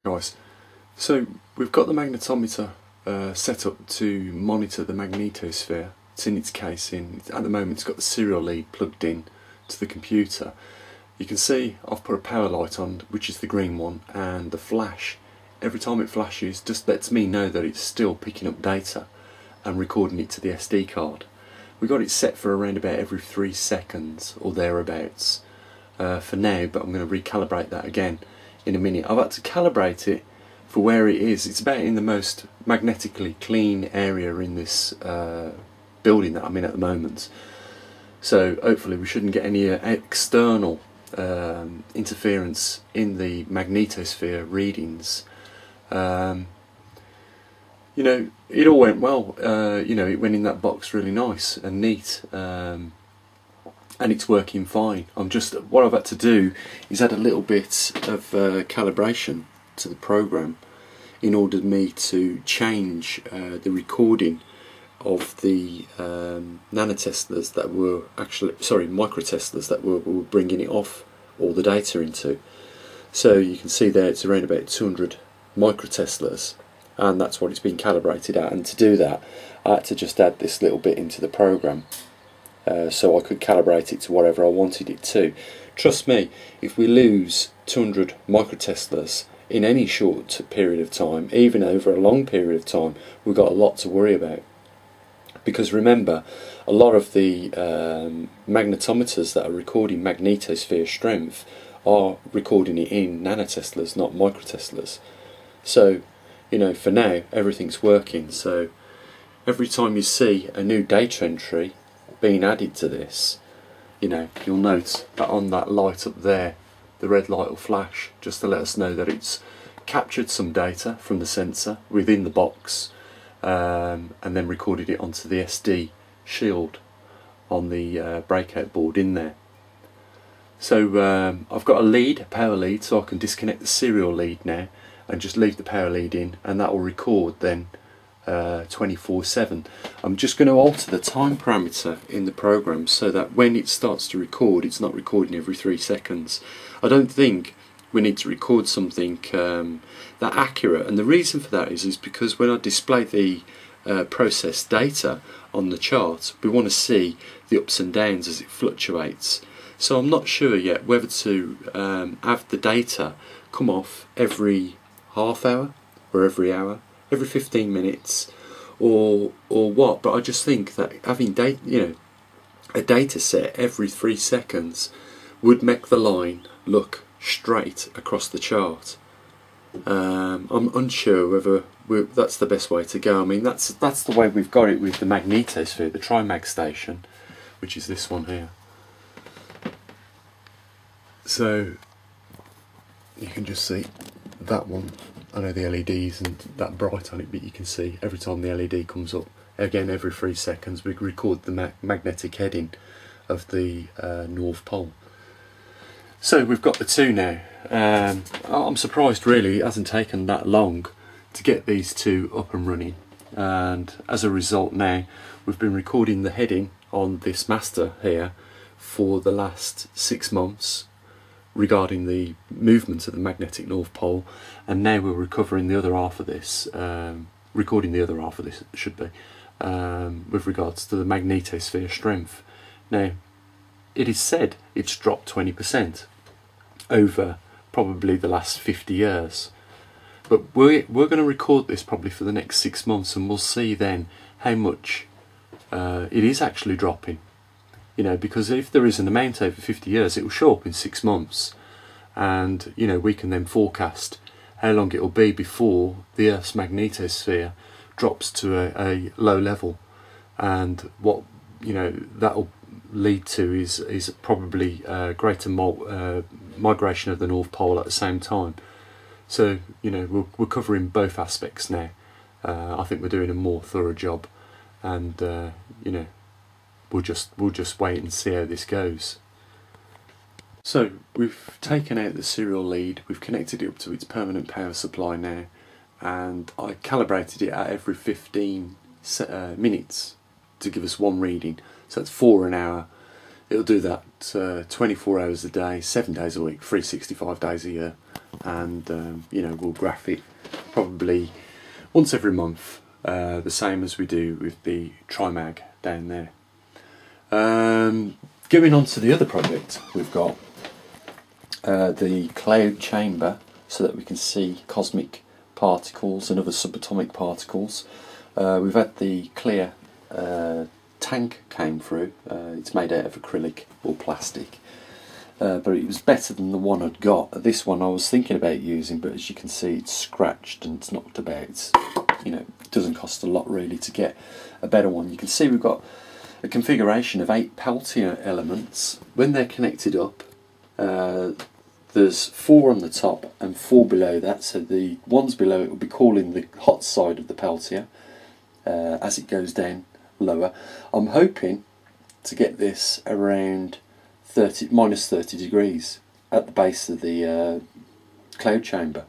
Guys, so we've got the magnetometer set up to monitor the magnetosphere. It's in its casing. At the moment it's got the serial lead plugged in to the computer. You can see I've put a power light on, which is the green one, and the flash, every time it flashes, just lets me know that it's still picking up data and recording it to the SD card. We've got it set for around about every 3 seconds or thereabouts for now, but I'm going to recalibrate that again in a minute. I've had to calibrate it for where it is. It's about in the most magnetically clean area in this building that I'm in at the moment. So hopefully we shouldn't get any external interference in the magnetosphere readings. You know, it all went well. You know, it went in that box really nice and neat. And it's working fine. What I've had to do is add a little bit of calibration to the program in order for me to change the recording of the nanoteslas that were microteslas that were bringing it off all the data into. So you can see there it's around about 200 microteslas, and that's what it's been calibrated at. And to do that, I had to just add this little bit into the program. So I could calibrate it to whatever I wanted it to. Trust me, if we lose 200 microteslas in any short period of time, even over a long period of time, we've got a lot to worry about. Because remember, a lot of the magnetometers that are recording magnetosphere strength are recording it in nanoteslas, not microteslas. So, you know, for now, everything's working. So every time you see a new data entry being added to this, you know, you'll note that on that light up there, the red light will flash just to let us know that it's captured some data from the sensor within the box and then recorded it onto the SD shield on the breakout board in there. So I've got a power lead, so I can disconnect the serial lead now and just leave the power lead in, and that will record then 24/7. I'm just going to alter the time parameter in the program so that when it starts to record, it's not recording every 3 seconds. I don't think we need to record something that accurate, and the reason for that is because when I display the processed data on the chart, we want to see the ups and downs as it fluctuates. So I'm not sure yet whether to have the data come off every half hour or every hour, every 15 minutes, or what. But I just think that having a data set every 3 seconds would make the line look straight across the chart. I'm unsure whether that's the best way to go. I mean, that's the way we've got it with the magnetosphere, the TriMag station, which is this one here. So you can just see that one. I know the LED isn't that bright on it, but you can see every time the LED comes up, again every 3 seconds, we record the magnetic heading of the North Pole. So we've got the two now. I'm surprised really it hasn't taken that long to get these two up and running, and as a result now we've been recording the heading on this master here for the last 6 months regarding the movement of the magnetic North Pole, and now we're recovering the other half of this, recording the other half of this, it should be, with regards to the magnetosphere strength. Now, it is said it's dropped 20% over probably the last 50 years, but we're going to record this probably for the next 6 months, and we'll see then how much it is actually dropping. You know, because if there is an amount over 50 years, it will show up in 6 months, and you know, we can then forecast how long it will be before the Earth's magnetosphere drops to a low level, and what, you know, that will lead to is probably greater migration of the North Pole at the same time. So you know, we're covering both aspects now. I think we're doing a more thorough job, and you know, we'll just wait and see how this goes. So we've taken out the serial lead, we've connected it up to its permanent power supply now, and I calibrated it at every 15 minutes to give us one reading. So that's 4 an hour. It'll do that 24 hours a day, 7 days a week, 365 days a year. and you know, we'll graph it probably once every month, the same as we do with the Trimag down there. Going on to the other project, we've got the cloud chamber, so that we can see cosmic particles and other subatomic particles. We've had the clear tank came through. It's made out of acrylic or plastic, but it was better than the one I'd got. This one I was thinking about using, but as you can see, it's scratched and it's knocked about. It's, you know, it doesn't cost a lot really to get a better one. You can see we've got a configuration of 8 Peltier elements. When they're connected up, there's 4 on the top and 4 below that, so the ones below it will be calling the hot side of the Peltier as it goes down lower. I'm hoping to get this around minus 30 degrees at the base of the cloud chamber.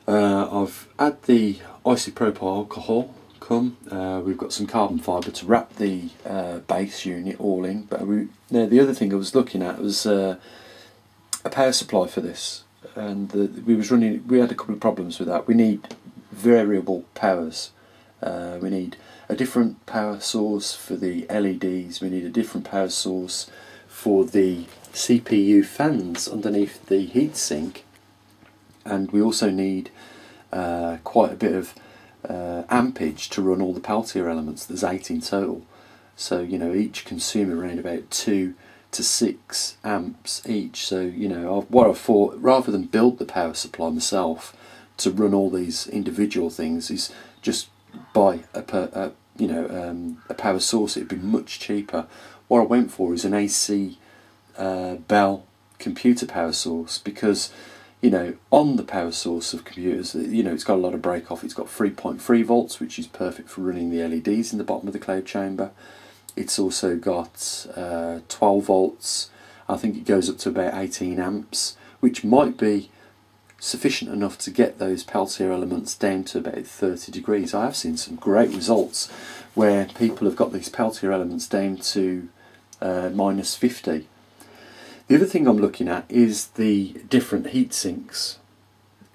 I've had the isopropyl alcohol come. We've got some carbon fibre to wrap the base unit all in. But now the other thing I was looking at was a power supply for this, and we had a couple of problems with that. We need variable powers. We need a different power source for the LEDs. We need a different power source for the CPU fans underneath the heatsink, and we also need quite a bit of ampage to run all the Peltier elements. There's 8 in total, so you know, each consume around about 2 to 6 amps each. So you know, what I thought, rather than build the power supply myself to run all these individual things, is just buy a power source. It'd be much cheaper. What I went for is an AC Bell computer power source, because you know, on the power source of computers, you know, it's got a lot of break off. It's got 3.3 volts, which is perfect for running the LEDs in the bottom of the cloud chamber. It's also got 12 volts. I think it goes up to about 18 amps, which might be sufficient enough to get those Peltier elements down to about 30 degrees. I have seen some great results where people have got these Peltier elements down to minus 50. The other thing I'm looking at is the different heat sinks.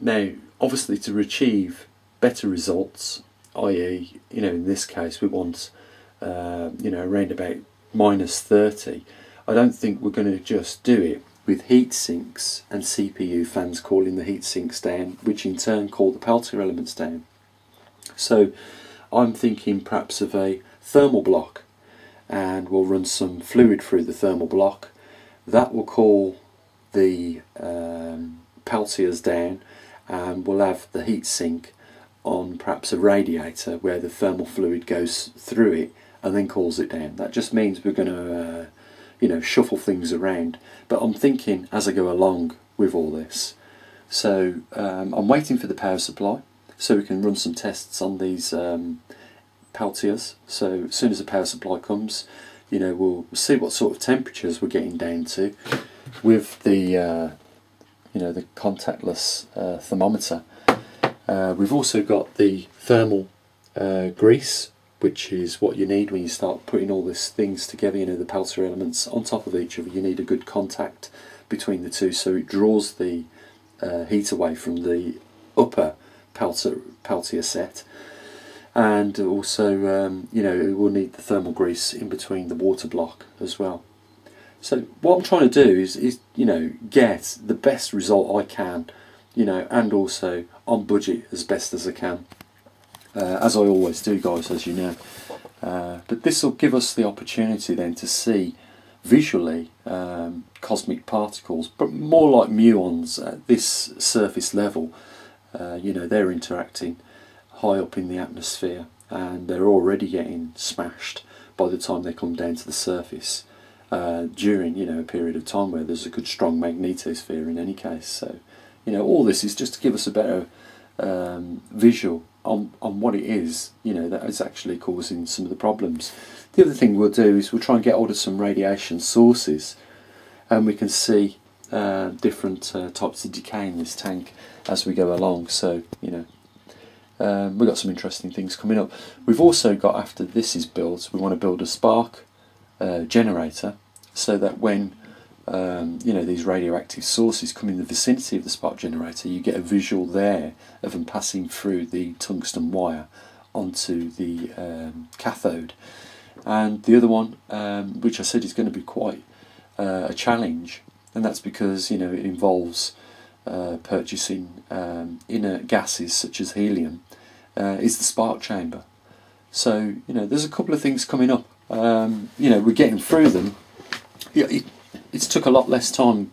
Now, obviously, to achieve better results, i.e., you know, in this case we want you know, around about minus 30, I don't think we're going to just do it with heat sinks and CPU fans calling the heat sinks down, which in turn call the Peltier elements down. So I'm thinking perhaps of a thermal block, and we'll run some fluid through the thermal block. That will call the Peltiers down, and we'll have the heat sink on perhaps a radiator where the thermal fluid goes through it and then cools it down. That just means we're going to you know, shuffle things around, but I'm thinking as I go along with all this. So I'm waiting for the power supply so we can run some tests on these Peltiers. So as soon as the power supply comes, you know, we'll see what sort of temperatures we're getting down to with the you know, the contactless thermometer. We've also got the thermal grease, which is what you need when you start putting all these things together. You know, the Peltier elements on top of each other. You need a good contact between the two, so it draws the heat away from the upper Peltier set. And also, you know, we'll need the thermal grease in between the water block as well. So what I'm trying to do is you know, get the best result I can, you know, and also on budget as best as I can, as I always do, guys, as you know. But this will give us the opportunity then to see visually cosmic particles, but more like muons at this surface level. You know, they're interacting high up in the atmosphere, and they're already getting smashed by the time they come down to the surface during, you know, a period of time where there's a good strong magnetosphere in any case. So, you know, all this is just to give us a better visual on what it is, you know, that is actually causing some of the problems. The other thing we'll do is we'll try and get hold of some radiation sources, and we can see different types of decay in this tank as we go along. So, you know, we've got some interesting things coming up. We've also got, after this is built, we want to build a spark generator, so that when you know, these radioactive sources come in the vicinity of the spark generator, you get a visual there of them passing through the tungsten wire onto the cathode. And the other one, which I said is going to be quite a challenge, and that's because, you know, it involves purchasing inert gases such as helium, is the spark chamber. So, you know, there's a couple of things coming up. You know, we're getting through them. It's took a lot less time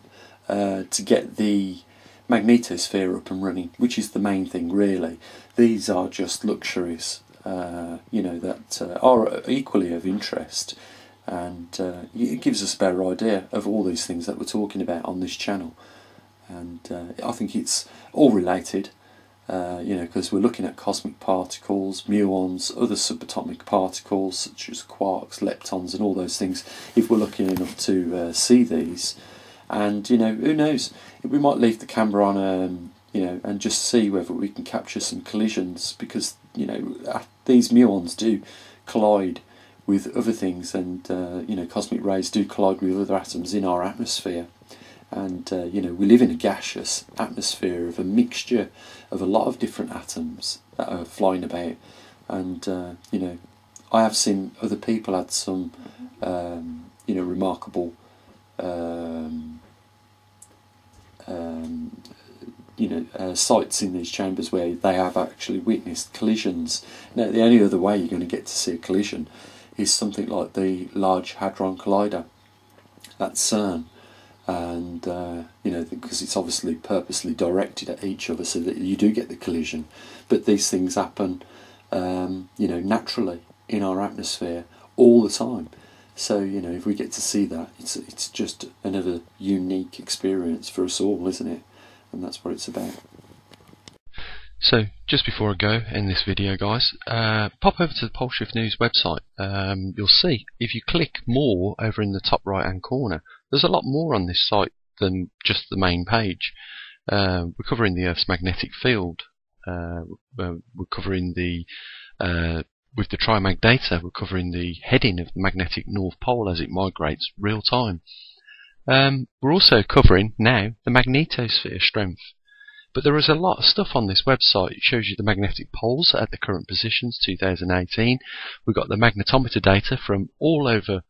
to get the magnetosphere up and running, which is the main thing really. These are just luxuries, you know, that are equally of interest, and it gives us a better idea of all these things that we're talking about on this channel. And I think it's all related, you know, because we're looking at cosmic particles, muons, other subatomic particles such as quarks, leptons and all those things, if we're lucky enough to see these. And, you know, who knows, we might leave the camera on, you know, and just see whether we can capture some collisions, because, you know, these muons do collide with other things, and, you know, cosmic rays do collide with other atoms in our atmosphere. And, you know, we live in a gaseous atmosphere of a mixture of a lot of different atoms that are flying about. And, you know, I have seen other people had some, you know, remarkable, you know, sites in these chambers where they have actually witnessed collisions. Now, the only other way you're going to get to see a collision is something like the Large Hadron Collider at CERN. And you know, because it's obviously purposely directed at each other so that you do get the collision. But these things happen, you know, naturally in our atmosphere all the time. So, you know, if we get to see that, it's just another unique experience for us all, isn't it? And that's what it's about. So, just before I go in this video, guys, pop over to the Poleshift News website. You'll see, if you click more over in the top right hand corner, there's a lot more on this site than just the main page. We're covering the Earth's magnetic field. We're covering the, with the TriMag data, we're covering the heading of the magnetic North Pole as it migrates real time. We're also covering now the magnetosphere strength. But there is a lot of stuff on this website. It shows you the magnetic poles at the current positions, 2018. We've got the magnetometer data from all over,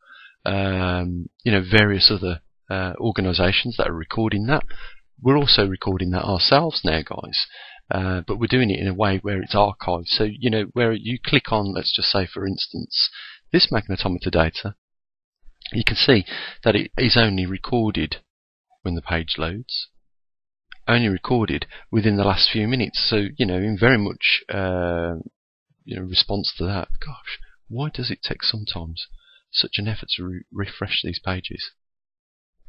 you know, various other organisations that are recording that. We're also recording that ourselves now, guys. But we're doing it in a way where it's archived. So, you know, where you click on, let's just say, for instance, this magnetometer data, you can see that it is only recorded when the page loads. Only recorded within the last few minutes. So, you know, in very much you know, response to that, gosh, why does it take sometimes such an effort to refresh these pages?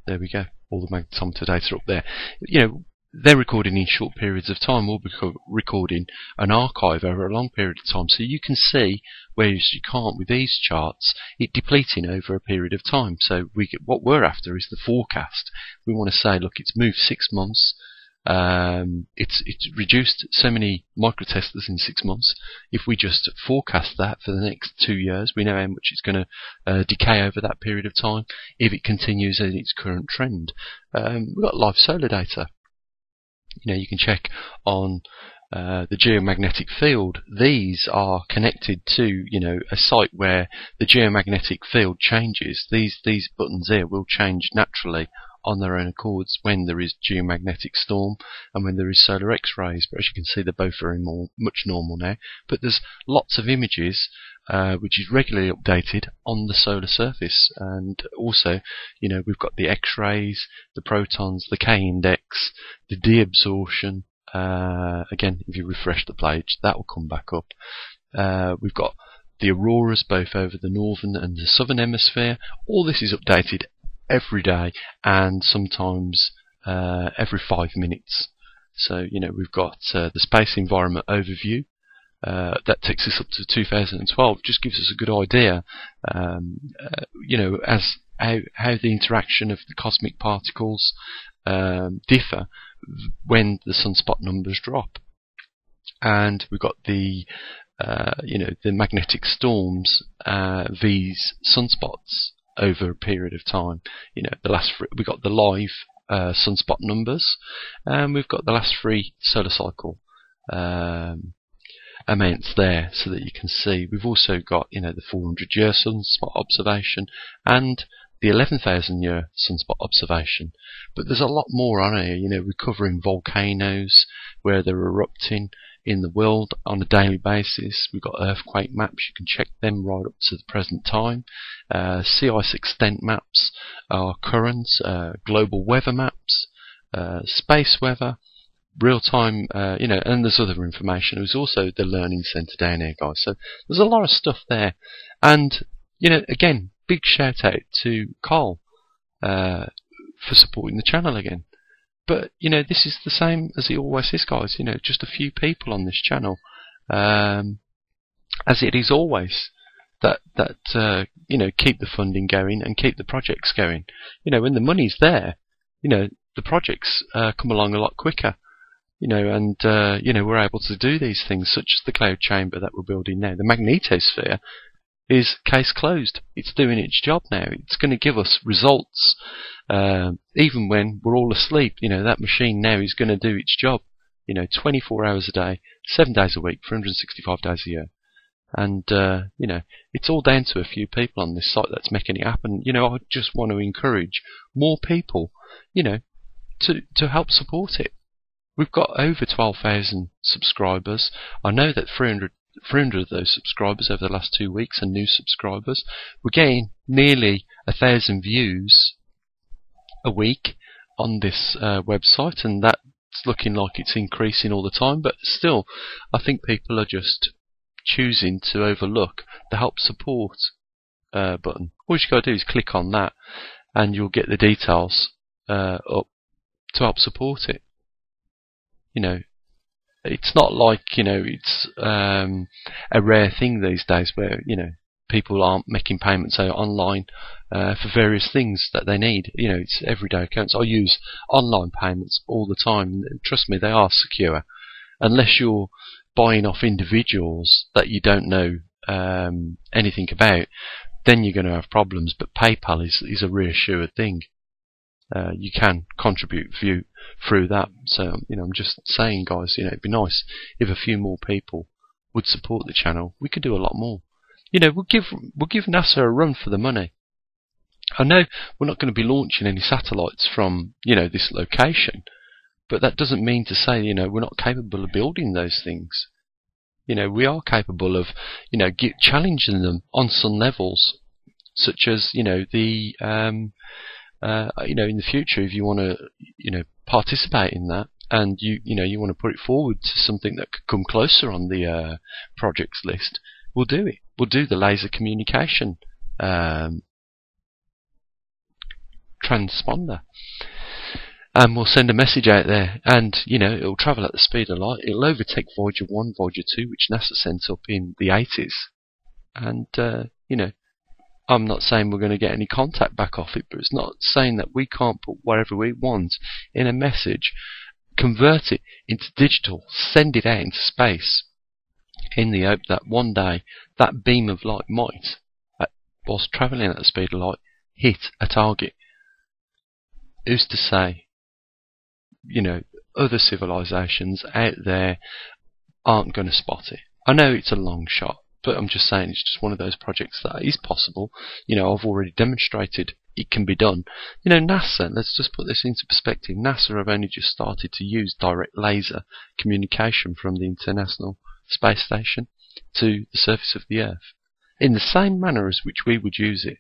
There we go, all the magnetometer data up there. You know, they're recording in short periods of time. We'll be recording an archive over a long period of time, so you can see, whereas you can't with these charts, it depleting over a period of time. So what we're after is the forecast. We want to say, look, it's moved 6 months. It's reduced so many microteslas in 6 months. If we just forecast that for the next 2 years, we know how much it's going to decay over that period of time if it continues in its current trend. We've got live solar data. You know, you can check on the geomagnetic field. These are connected to, you know, a site where the geomagnetic field changes. These buttons here will change naturally on their own accords when there is geomagnetic storm and when there is solar X-rays, but as you can see, they're both very much normal now. But there's lots of images which is regularly updated on the solar surface, and also, you know, we've got the X-rays, the protons, the K-index, the deabsorption. Again, if you refresh the page, that will come back up. We've got the auroras both over the northern and the southern hemisphere. All this is updated every day, and sometimes every 5 minutes. So, you know, we've got the space environment overview. That takes us up to 2012. Just gives us a good idea, you know, as how the interaction of the cosmic particles differ when the sunspot numbers drop. And we've got the you know, the magnetic storms, these sunspots. over a period of time. You know, we got the live sunspot numbers, and we've got the last 3 solar cycle amounts there, so that you can see. We've also got, you know, the 400-year sunspot observation and the 11,000-year sunspot observation. But there's a lot more on here. You know, we're covering volcanoes where they're erupting in the world on a daily basis. We've got earthquake maps. You can check them right up to the present time. Sea ice extent maps, our currents, global weather maps, space weather, real-time, you know, and there's other information. There's also the Learning Centre down here, guys. So there's a lot of stuff there. And, you know, again, big shout out to Carl for supporting the channel again. But, you know, this is the same as it always is, guys. You know, just a few people on this channel, as it is always, that you know, keep the funding going and keep the projects going. You know, when the money's there, you know, the projects come along a lot quicker. You know, and you know, we're able to do these things, such as the cloud chamber that we're building now. The magnetosphere is case closed. It's doing its job now. It's going to give us results even when we're all asleep. You know, that machine now is going to do its job. You know, 24 hours a day, 7 days a week, 365 days a year. And you know, it's all down to a few people on this site that's making it happen. You know, I just want to encourage more people, you know, to help support it. We've got over 12,000 subscribers. I know that 300 of those subscribers over the last 2 weeks are new subscribers. We're getting nearly 1,000 views a week on this website, and that's looking like it's increasing all the time. But still, I think people are just choosing to overlook the help support button. All you got to do is click on that, and you'll get the details up to help support it. You know, it's not like, you know, it's a rare thing these days where, you know, people aren't making payments online for various things that they need. You know, it's everyday accounts. I use online payments all the time. Trust me, they are secure. Unless you're buying off individuals that you don't know anything about, then you're going to have problems. But PayPal is a reassured thing. You can contribute through that. So, you know, I'm just saying, guys, you know, it'd be nice if a few more people would support the channel. We could do a lot more. You know, we'll give NASA a run for the money. I know we're not going to be launching any satellites from, you know, this location, but that doesn't mean to say, you know, we're not capable of building those things. You know, we are capable of, you know, challenging them on some levels, such as, you know, the you know, in the future, if you want to, you know, participate in that, and you know, you want to put it forward to something that could come closer on the projects list, we'll do it. We'll do the laser communication transponder, and we'll send a message out there, and you know, it'll travel at the speed of light. It'll overtake Voyager 1, Voyager 2, which NASA sent up in the 80s, and you know, I'm not saying we're going to get any contact back off it, but it's not saying that we can't put whatever we want in a message, convert it into digital, send it out into space, in the hope that one day that beam of light might, whilst travelling at the speed of light, hit a target. Who's to say, you know, other civilizations out there aren't going to spot it? I know it's a long shot, but I'm just saying it's just one of those projects that is possible. You know, I've already demonstrated it can be done. You know, NASA, let's just put this into perspective. NASA have only just started to use direct laser communication from the International Space Station to the surface of the Earth, in the same manner as which we would use it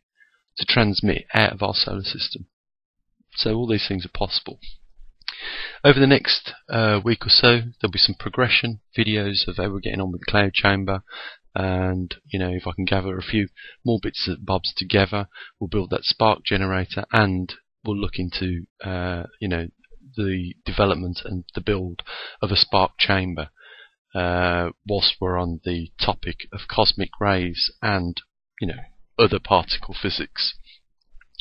to transmit out of our solar system. So all these things are possible. Over the next week or so, there'll be some progression videos of how we're getting on with the cloud chamber. And, you know, if I can gather a few more bits and bobs together, we'll build that spark generator, and we'll look into, you know, the development and the build of a spark chamber, whilst we're on the topic of cosmic rays and, you know, other particle physics.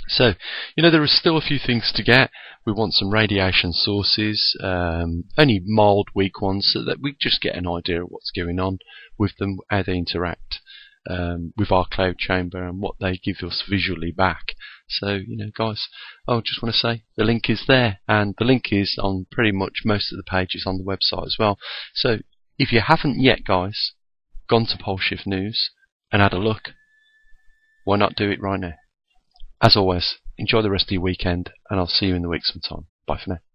So, you know, there are still a few things to get. We want some radiation sources, only mild, weak ones, so that we just get an idea of what's going on with them, how they interact. with our cloud chamber and what they give us visually back. So, you know, guys, I just want to say the link is there, and the link is on pretty much most of the pages on the website as well. So if you haven't yet, guys, gone to Poleshift News and had a look, why not do it right now? As always, enjoy the rest of your weekend, and I'll see you in the week sometime. Bye for now.